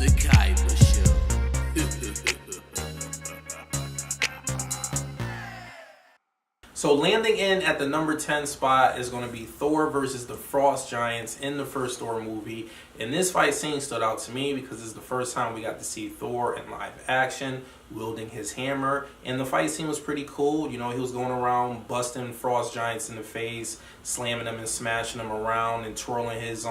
The Kyber Show. So landing in at the number 10 spot is going to be Thor versus the Frost Giants in the first Thor movie. And this fight scene stood out to me because it's the first time we got to see Thor in live action, wielding his hammer. And the fight scene was pretty cool. You know, he was going around busting Frost Giants in the face, slamming them and smashing them around and twirling his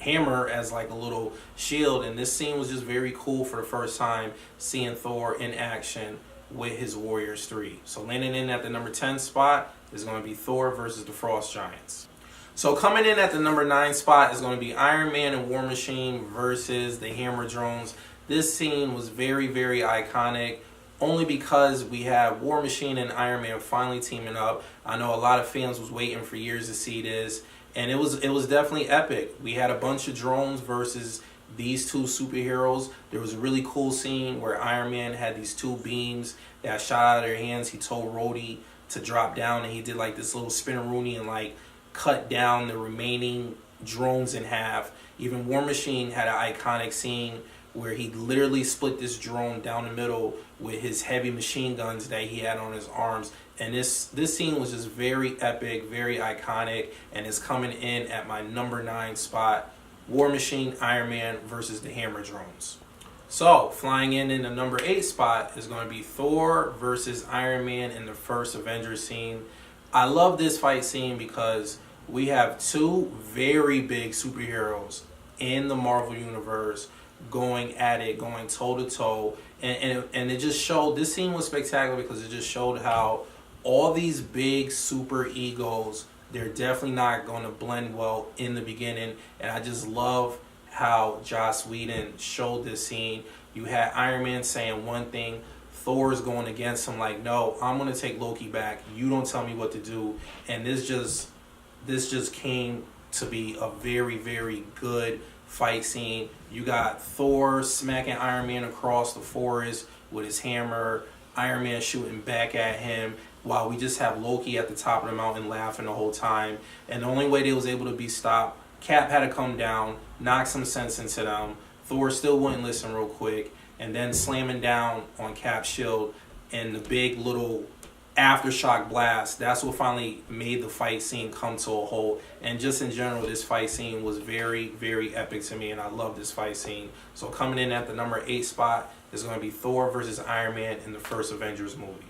hammer as like a little shield. And this scene was just very cool for the first time seeing Thor in action with his Warriors 3. So landing in at the number 10 spot is going to be Thor versus the Frost Giants. So coming in at the number 9 spot is going to be Iron Man and War Machine versus the Hammer Drones. This scene was very, very iconic only because we have War Machine and Iron Man finally teaming up. I know a lot of fans was waiting for years to see this, and it was definitely epic. We had a bunch of drones versus these two superheroes. There was a really cool scene where Iron Man had these two beams that shot out of their hands. He told Rhodey to drop down, and he did like this little spinneroonie and like cut down the remaining drones in half. Even War Machine had an iconic scene where he literally split this drone down the middle with his heavy machine guns that he had on his arms. And this scene was just very epic, very iconic, and it's coming in at my number 9 spot. War Machine, Iron Man versus the Hammer Drones. So, flying in the number 8 spot is going to be Thor versus Iron Man in the first Avengers scene. I love this fight scene because we have two very big superheroes in the Marvel Universe going at it, going toe-to-toe. And it just showed, this scene was spectacular because it just showed how all these big super egos, they're definitely not going to blend well in the beginning. And I just love how Joss Whedon showed this scene. You had Iron Man saying one thing, Thor's going against him like, no, I'm going to take Loki back. You don't tell me what to do. And this just came to be a very, very good fight scene. You got Thor smacking Iron Man across the forest with his hammer, Iron Man shooting back at him, while we just have Loki at the top of the mountain laughing the whole time. And the only way they was able to be stopped, Cap had to come down, knock some sense into them. Thor still wouldn't listen real quick, and then slamming down on Cap's shield and the big little aftershock blast. That's what finally made the fight scene come to a halt. And just in general, this fight scene was very, very epic to me, and I love this fight scene. So coming in at the number 8 spot is going to be Thor versus Iron Man in the first Avengers movie.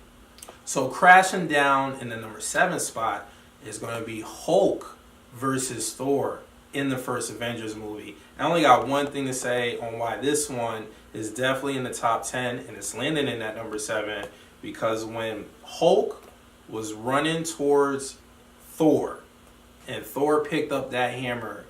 So crashing down in the number 7 spot is going to be Hulk versus Thor in the first Avengers movie. I only got one thing to say on why this one is definitely in the top 10, and it's landing in that number 7, because when Hulk was running towards Thor and Thor picked up that hammer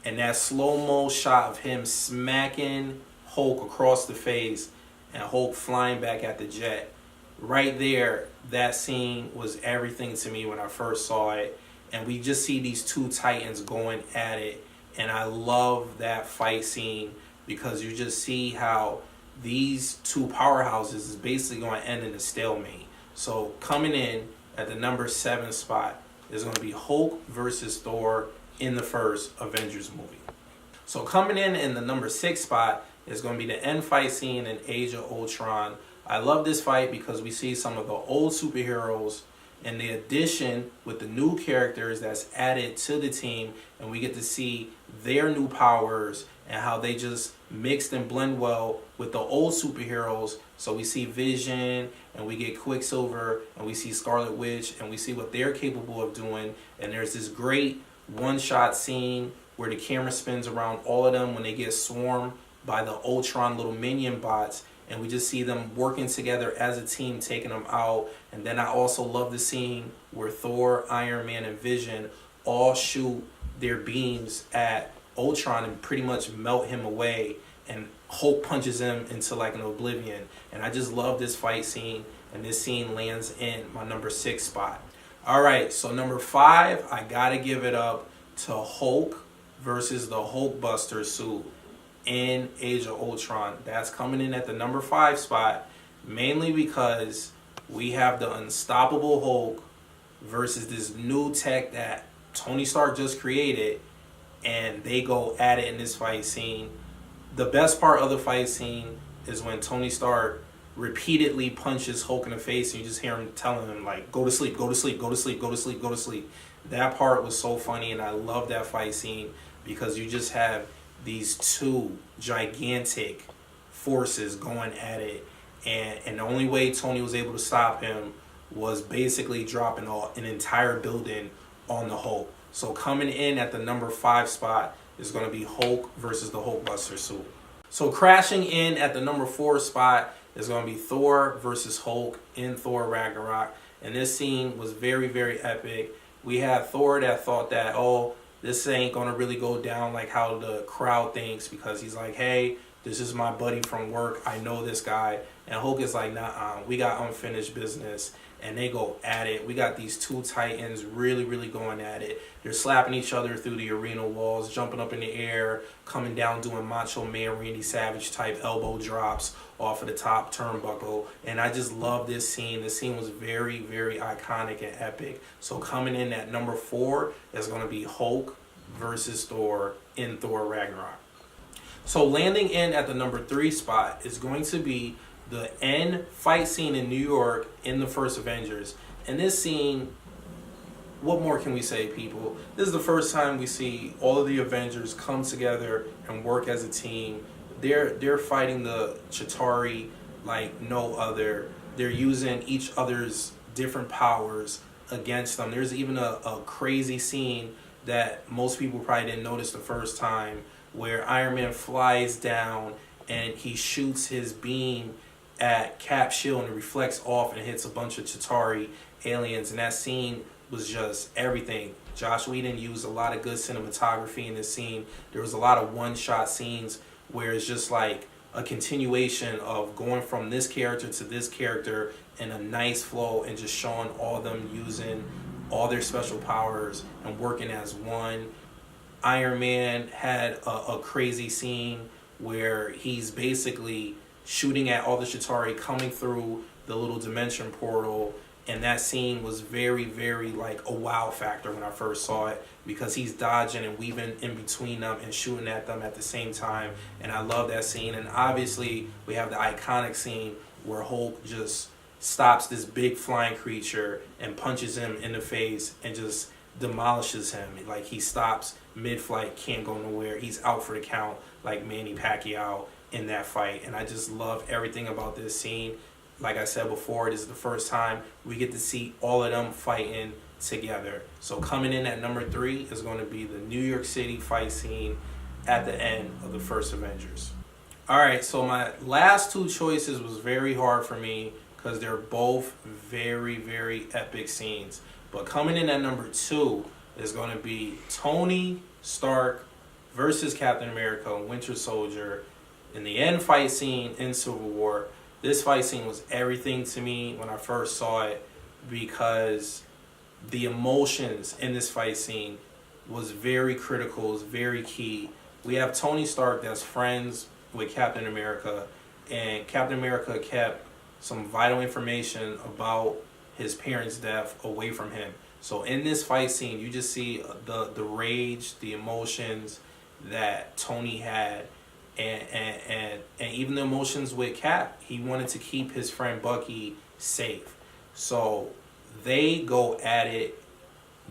and that slow-mo shot of him smacking Hulk across the face and Hulk flying back at the jet, right there, that scene was everything to me when I first saw it. And we just see these two titans going at it, and I love that fight scene because you just see how these two powerhouses is basically going to end in a stalemate. So coming in at the number 7 spot is going to be Hulk versus Thor in the first Avengers movie. So coming in the number 6 spot is going to be the end fight scene in Age of Ultron. I love this fight because we see some of the old superheroes and the addition with the new characters that's added to the team, and we get to see their new powers and how they just mixed and blend well with the old superheroes. So we see Vision, and we get Quicksilver, and we see Scarlet Witch, and we see what they're capable of doing. And there's this great one-shot scene where the camera spins around all of them when they get swarmed by the Ultron little minion bots, and we just see them working together as a team, taking them out. And then I also love the scene where Thor, Iron Man, and Vision all shoot their beams at Ultron and pretty much melt him away, and Hulk punches him into like an oblivion. And I just love this fight scene, and this scene lands in my number 6 spot. Alright, so number 5, I gotta give it up to Hulk versus the Hulkbuster suit in Age of Ultron. That's coming in at the number 5 spot, mainly because we have the unstoppable Hulk versus this new tech that Tony Stark just created, and they go at it in this fight scene. the best part of the fight scene is when Tony Stark repeatedly punches Hulk in the face, and you just hear him telling him, like, go to sleep, go to sleep, go to sleep, go to sleep, go to sleep. That part was so funny, and I love that fight scene because you just have these two gigantic forces going at it, and the only way Tony was able to stop him was basically dropping an entire building on the Hulk. So coming in at the number 5 spot is going to be Hulk versus the Hulkbuster suit. So crashing in at the number 4 spot is going to be Thor versus Hulk in Thor Ragnarok. And this scene was very, very epic. We had Thor that thought that, oh, this ain't going to really go down like how the crowd thinks, because he's like, hey, this is my buddy from work. I know this guy. And Hulk is like, nah, we got unfinished business. And they go at it. We got these two titans really, really going at it. They're slapping each other through the arena walls, jumping up in the air, coming down, doing Macho Man, Randy Savage type elbow drops off of the top turnbuckle. And I just love this scene. This scene was very, very iconic and epic. So coming in at number 4 is going to be Hulk versus Thor in Thor Ragnarok. So landing in at the number 3 spot is going to be the end fight scene in New York in the first Avengers. And this scene, what more can we say, people? This is the first time we see all of the Avengers come together and work as a team. They're fighting the Chitauri like no other. They're using each other's different powers against them. There's even a crazy scene that most people probably didn't notice the first time, where Iron Man flies down and he shoots his beam at Cap's shield and it reflects off and hits a bunch of Chitauri aliens. And that scene was just everything. Joss Whedon used a lot of good cinematography in this scene. There was a lot of one-shot scenes where it's just like a continuation of going from this character to this character in a nice flow, and just showing all of them using all their special powers and working as one. Iron Man had a crazy scene where he's basically shooting at all the Chitauri coming through the little dimension portal, and that scene was very, very like a wow factor when I first saw it, because he's dodging and weaving in between them and shooting at them at the same time. And I love that scene. And obviously we have the iconic scene where Hulk just stops this big flying creature and punches him in the face and just demolishes him. Like, he stops mid-flight, can't go nowhere. He's out for the count like Manny Pacquiao in that fight. And I just love everything about this scene. Like I said before, this is the first time we get to see all of them fighting together. So coming in at number 3 is going to be the New York City fight scene at the end of the first Avengers. Alright, so my last 2 choices was very hard for me because they're both very, very epic scenes. But coming in at number 2 is going to be Tony Stark versus Captain America and Winter Soldier in the end fight scene in Civil War. This fight scene was everything to me when I first saw it, because the emotions in this fight scene was very critical, was very key. We have Tony Stark that's friends with Captain America, and Captain America kept some vital information about his parents' death away from him. So in this fight scene, you just see the rage, the emotions that Tony had, and even the emotions with Cap. He wanted to keep his friend Bucky safe. So they go at it.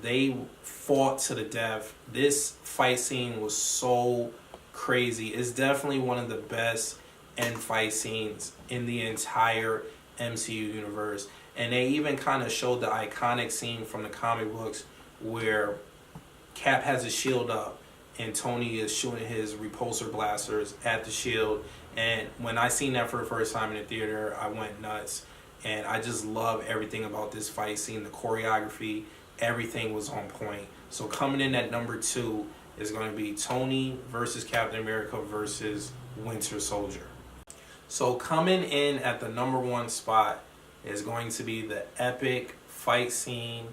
They fought to the death. This fight scene was so crazy. It's definitely one of the best end fight scenes in the entire MCU universe. And they even kind of showed the iconic scene from the comic books where Cap has his shield up and Tony is shooting his repulsor blasters at the shield. And when I seen that for the first time in the theater, I went nuts. And I just love everything about this fight scene. The choreography, everything was on point. So coming in at number 2 is going to be Tony versus Captain America versus Winter Soldier. So coming in at the number 1 spot is going to be the epic fight scene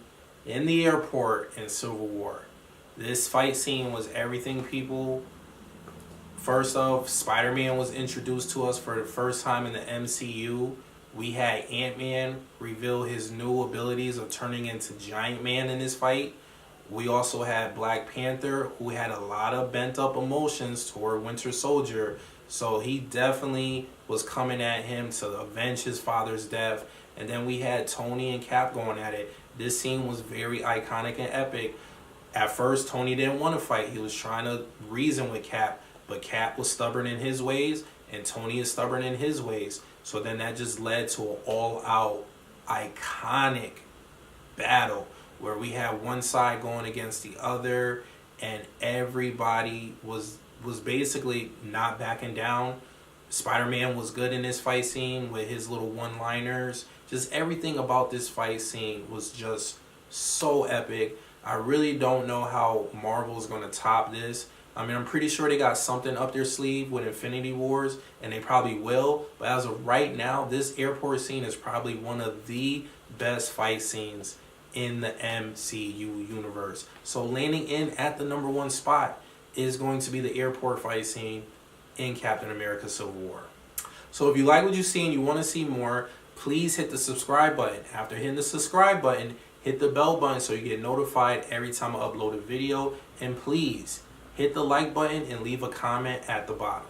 in the airport in Civil War. This fight scene was everything, people. First off, Spider-Man was introduced to us for the first time in the MCU. We had Ant-Man reveal his new abilities of turning into Giant Man in this fight. We also had Black Panther, who had a lot of bent up emotions toward Winter Soldier. So he definitely was coming at him to avenge his father's death. And then we had Tony and Cap going at it. This scene was very iconic and epic. At first, Tony didn't want to fight. He was trying to reason with Cap, but Cap was stubborn in his ways, and Tony is stubborn in his ways. So then that just led to an all-out, iconic battle where we had one side going against the other, and everybody was basically not backing down. Spider-Man was good in this fight scene with his little one-liners. Just everything about this fight scene was just so epic. I really don't know how Marvel's going to top this. I mean, I'm pretty sure they got something up their sleeve with Infinity Wars, and they probably will. But as of right now, this airport scene is probably one of the best fight scenes in the MCU universe. So landing in at the number 1 spot is going to be the airport fight scene in Captain America Civil War. So if you like what you see and you want to see more, please hit the subscribe button. After hitting the subscribe button, hit the bell button so you get notified every time I upload a video. And please hit the like button and leave a comment at the bottom.